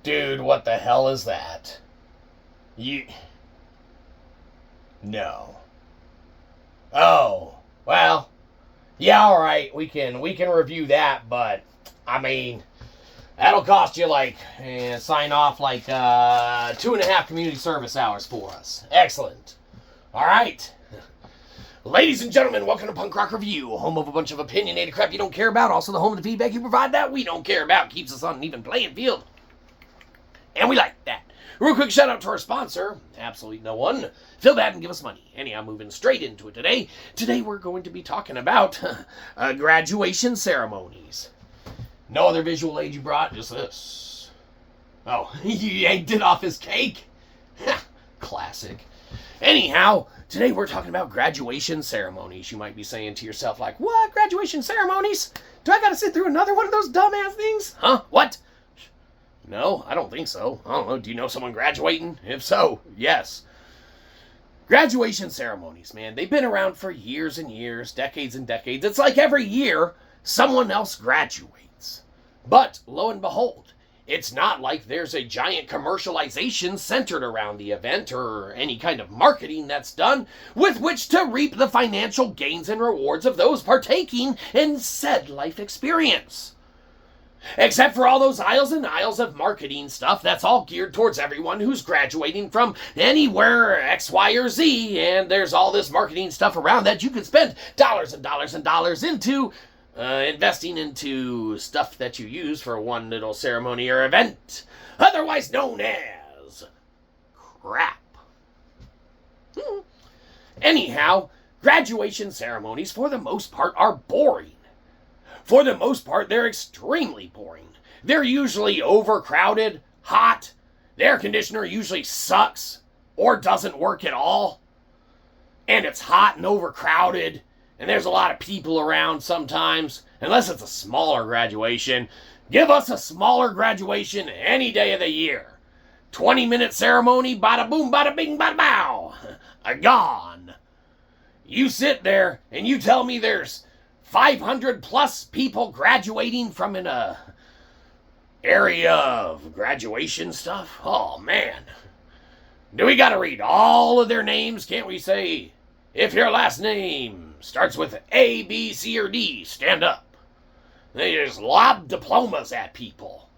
Dude, what the hell is that? You... No. Oh, well, yeah, alright, we can review that, but, I mean, that'll cost you, sign off, 2.5 community service hours for us. Excellent. Alright. Ladies and gentlemen, welcome to Punk Rock Review, home of a bunch of opinionated crap you don't care about, also the home of the feedback you provide that we don't care about, keeps us on an even playing field. And we like that. Real quick shout out to our sponsor, absolutely no one. Feel bad and give us money. Anyhow, moving straight into it today. Today we're going to be talking about graduation ceremonies. No other visual aid you brought, just this. Oh, you yanked it off his cake? Classic. Anyhow, today we're talking about graduation ceremonies. You might be saying to yourself, what? Graduation ceremonies? Do I gotta sit through another one of those dumbass things? Huh? What? No, I don't think so. I don't know. Do you know someone graduating? If so, yes. Graduation ceremonies, man. They've been around for years and years, decades and decades. It's like every year, someone else graduates. But, lo and behold, it's not like there's a giant commercialization centered around the event or any kind of marketing that's done with which to reap the financial gains and rewards of those partaking in said life experience. Except for all those aisles and aisles of marketing stuff that's all geared towards everyone who's graduating from anywhere X, Y, or Z, and there's all this marketing stuff around that you could spend dollars and dollars and dollars into investing into stuff that you use for one little ceremony or event, otherwise known as crap. Anyhow, graduation ceremonies for the most part are boring. For the most part, they're extremely boring. They're usually overcrowded, hot, the air conditioner usually sucks or doesn't work at all, and it's hot and overcrowded, and there's a lot of people around sometimes, unless it's a smaller graduation. Give us a smaller graduation any day of the year. 20-minute ceremony, bada boom, bada bing, bada bow. Gone. You sit there and you tell me there's 500 plus people graduating from an area of graduation stuff? Oh, man. Do we gotta read all of their names? Can't we say, if your last name starts with A, B, C, or D, stand up? They just lob diplomas at people.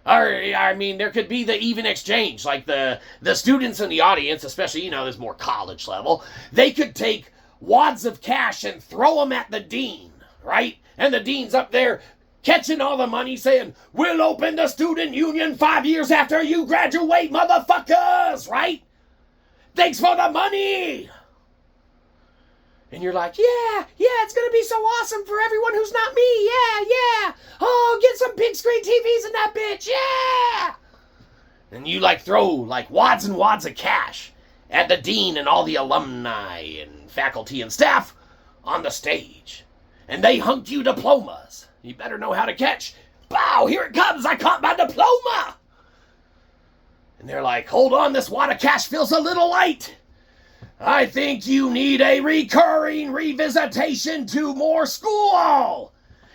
Or, I mean, there could be the even exchange, like the students in the audience, especially, this more college level, they could take wads of cash and throw them at the dean. Right? And the dean's up there catching all the money saying, we'll open the student union 5 years after you graduate, motherfuckers, right? Thanks for the money. And you're like, yeah, it's going to be so awesome for everyone who's not me. Yeah. Oh, get some big screen TVs in that bitch. Yeah. And you throw wads and wads of cash at the dean and all the alumni and faculty and staff on the stage. And they hunked you diplomas. You better know how to catch. Bow, here it comes, I caught my diploma. And they're like, hold on, this wad of cash feels a little light. I think you need a recurring revisitation to more school.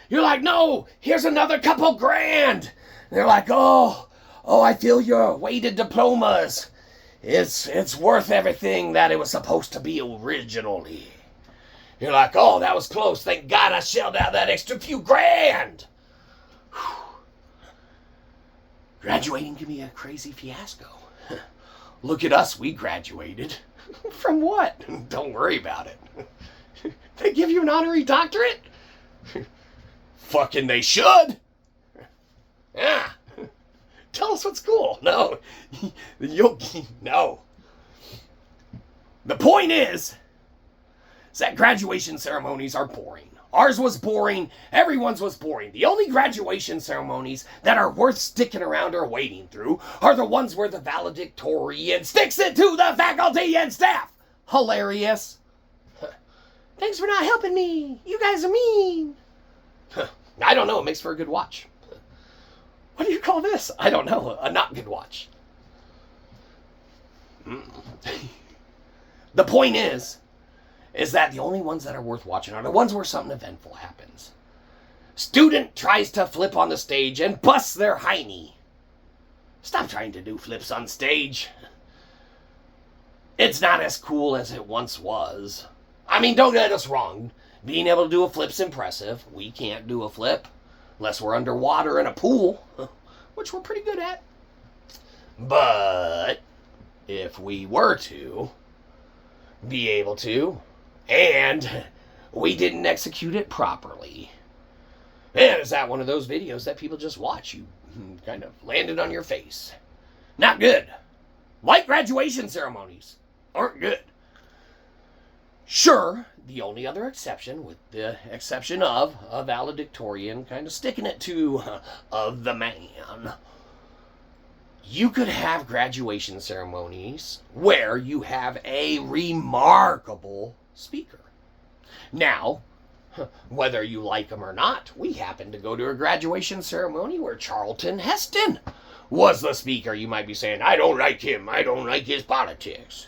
You're like, no, here's another couple grand. And they're like, oh, I feel your weighted diplomas. It's worth everything that it was supposed to be originally. You're like, oh, that was close. Thank God I shelled out that extra few grand. Whew. Graduating can be a crazy fiasco. Look at us, we graduated. From what? Don't worry about it. They give you an honorary doctorate? Fucking they should. Yeah. Tell us what's cool. No. No. The point is that graduation ceremonies are boring. Ours was boring. Everyone's was boring. The only graduation ceremonies that are worth sticking around or waiting through are the ones where the valedictorian sticks it to the faculty and staff. Hilarious. Thanks for not helping me. You guys are mean. I don't know. It makes for a good watch. What do you call this? I don't know. A not good watch. The point is that the only ones that are worth watching are the ones where something eventful happens. Student tries to flip on the stage and busts their hiney. Stop trying to do flips on stage. It's not as cool as it once was. I mean, don't get us wrong. Being able to do a flip's impressive. We can't do a flip unless we're underwater in a pool, which we're pretty good at. But if we were to be able to, and we didn't execute it properly, and is that one of those videos that people just watch? You kind of landed on your face. Not good. Like graduation ceremonies aren't good. Sure, the only other exception, with the exception of a valedictorian kind of sticking it to the man, you could have graduation ceremonies where you have a remarkable speaker. Now, whether you like him or not, we happened to go to a graduation ceremony where Charlton Heston was the speaker. You might be saying, I don't like him. I don't like his politics.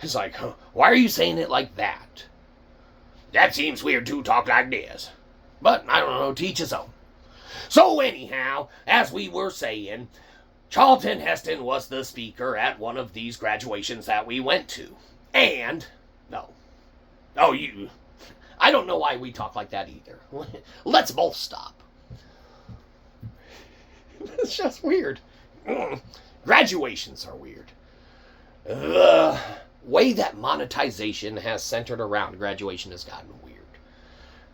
It's like, why are you saying it like that? That seems weird to talk like this. But, I don't know, teach his own. So anyhow, as we were saying, Charlton Heston was the speaker at one of these graduations that we went to. And, I don't know why we talk like that either. Let's both stop. It's just weird. Graduations are weird. The way that monetization has centered around graduation has gotten weird.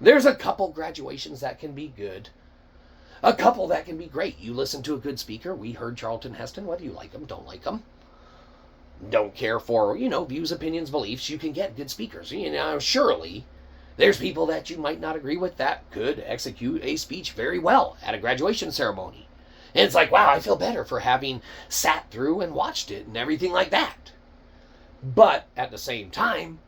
There's a couple graduations that can be good. A couple that can be great. You listen to a good speaker. We heard Charlton Heston, whether you like him, don't like him, don't care for, views, opinions, beliefs. You can get good speakers. Surely there's people that you might not agree with that could execute a speech very well at a graduation ceremony. And it's like, wow, I feel better for having sat through and watched it and everything like that. But at the same time,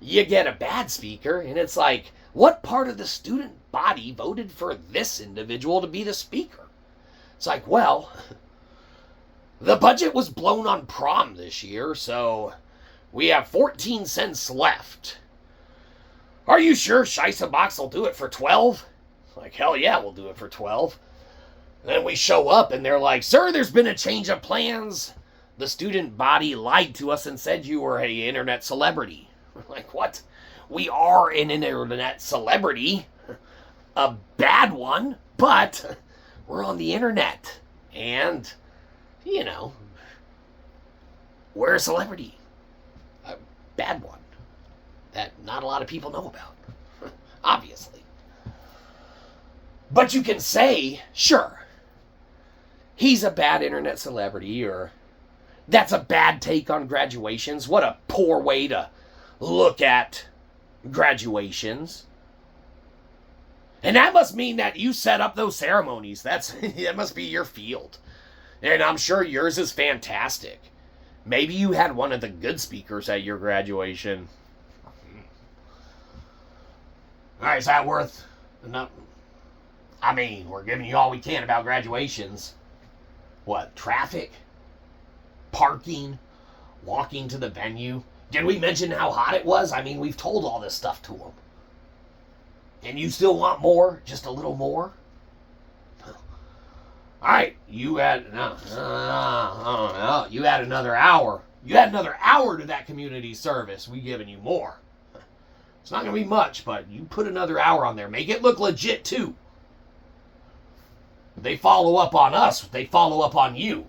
you get a bad speaker, and it's like, what part of the student body voted for this individual to be the speaker? It's like, well, the budget was blown on prom this year, so we have 14 cents left. Are you sure Scheissebox will do it for 12? Like, hell yeah, we'll do it for 12. Then we show up, and they're like, sir, there's been a change of plans. The student body lied to us and said you were an internet celebrity. We're like, what? We are an internet celebrity. A bad one, but we're on the internet. And, we're a celebrity. A bad one that not a lot of people know about. Obviously. But you can say, sure, he's a bad internet celebrity, or that's a bad take on graduations. What a poor way to look at graduations. And that must mean that you set up those ceremonies. That must be your field. And I'm sure yours is fantastic. Maybe you had one of the good speakers at your graduation. All right, is that worth enough? I mean, we're giving you all we can about graduations. What, traffic? Parking? Walking to the venue? Did we mention how hot it was? I mean, we've told all this stuff to them. And you still want more? Just a little more? All right, you had you had another hour. You had another hour to that community service. We giving you more. It's not going to be much, but you put another hour on there. Make it look legit, too. They follow up on us. They follow up on you.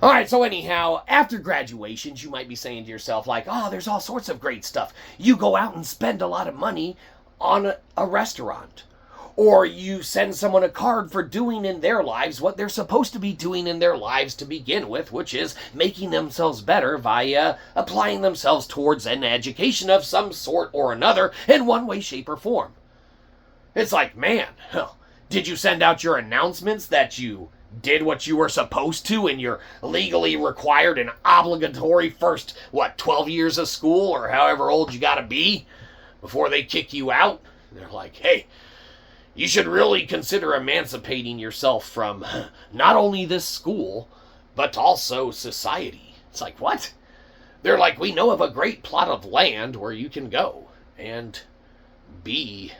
All right, so anyhow, after graduations, you might be saying to yourself, like, oh, there's all sorts of great stuff. You go out and spend a lot of money on a restaurant. Or you send someone a card for doing in their lives what they're supposed to be doing in their lives to begin with, which is making themselves better via applying themselves towards an education of some sort or another in one way, shape, or form. It's like, man, did you send out your announcements that you did what you were supposed to and you're legally required and obligatory first, 12 years of school or however old you gotta be before they kick you out? They're like, hey, you should really consider emancipating yourself from not only this school, but also society. It's like, what? They're like, we know of a great plot of land where you can go and be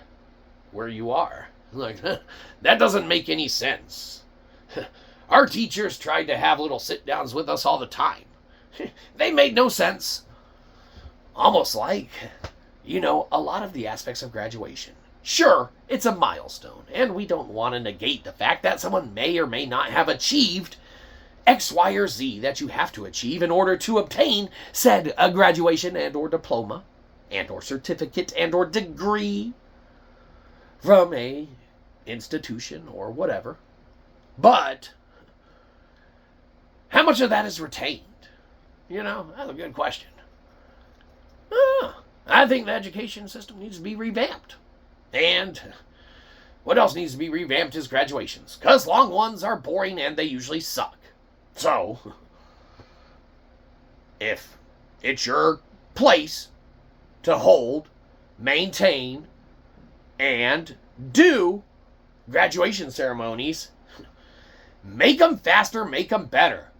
where you are. Like, that doesn't make any sense. Our teachers tried to have little sit-downs with us all the time. They made no sense. Almost like, a lot of the aspects of graduation. Sure, it's a milestone, and we don't want to negate the fact that someone may or may not have achieved X, Y, or Z that you have to achieve in order to obtain said graduation and or diploma and or certificate and or degree from a institution or whatever. But how much of that is retained? That's a good question. I think the education system needs to be revamped. And what else needs to be revamped is graduations. Because long ones are boring and they usually suck. So, if it's your place to hold, maintain, and do graduation ceremonies, make them faster, make them better.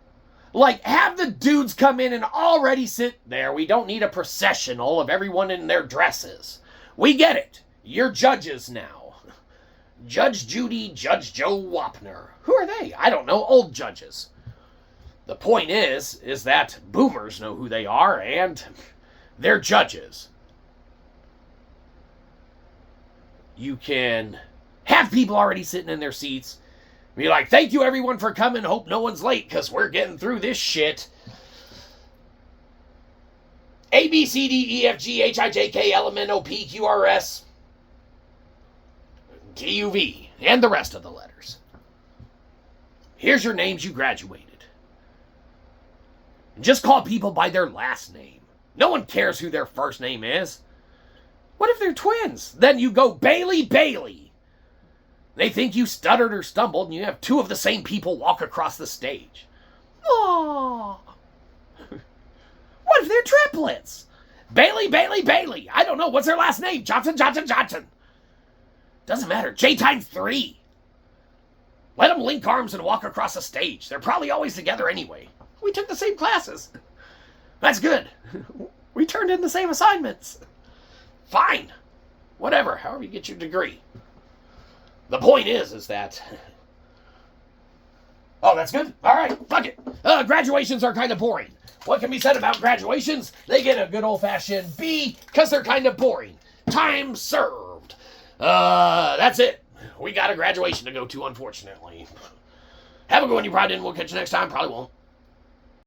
Like, have the dudes come in and already sit there. We don't need a processional of everyone in their dresses. We get it. You're judges now. Judge Judy, Judge Joe Wapner. Who are they? I don't know. Old judges. The point is that boomers know who they are, and they're judges. You can have people already sitting in their seats. Be like, thank you everyone for coming. Hope no one's late because we're getting through this shit. A, B, C, D, E, F, G, H, I, J, K, L, M, N, O, P, Q, R, S, T, U, V, and the rest of the letters. Here's your names you graduated. Just call people by their last name. No one cares who their first name is. What if they're twins? Then you go Bailey Bailey. They think you stuttered or stumbled, and you have two of the same people walk across the stage. Aww. What if they're triplets? Bailey, Bailey, Bailey. I don't know. What's their last name? Johnson, Johnson, Johnson. Doesn't matter. J times 3. Let them link arms and walk across the stage. They're probably always together anyway. We took the same classes. That's good. We turned in the same assignments. Fine. Whatever. However you get your degree. The point is that... Oh, that's good? All right, fuck it. Graduations are kind of boring. What can be said about graduations? They get a good old-fashioned B because they're kind of boring. Time served. That's it. We got a graduation to go to, unfortunately. Have a good one, you probably didn't. We'll catch you next time. Probably won't.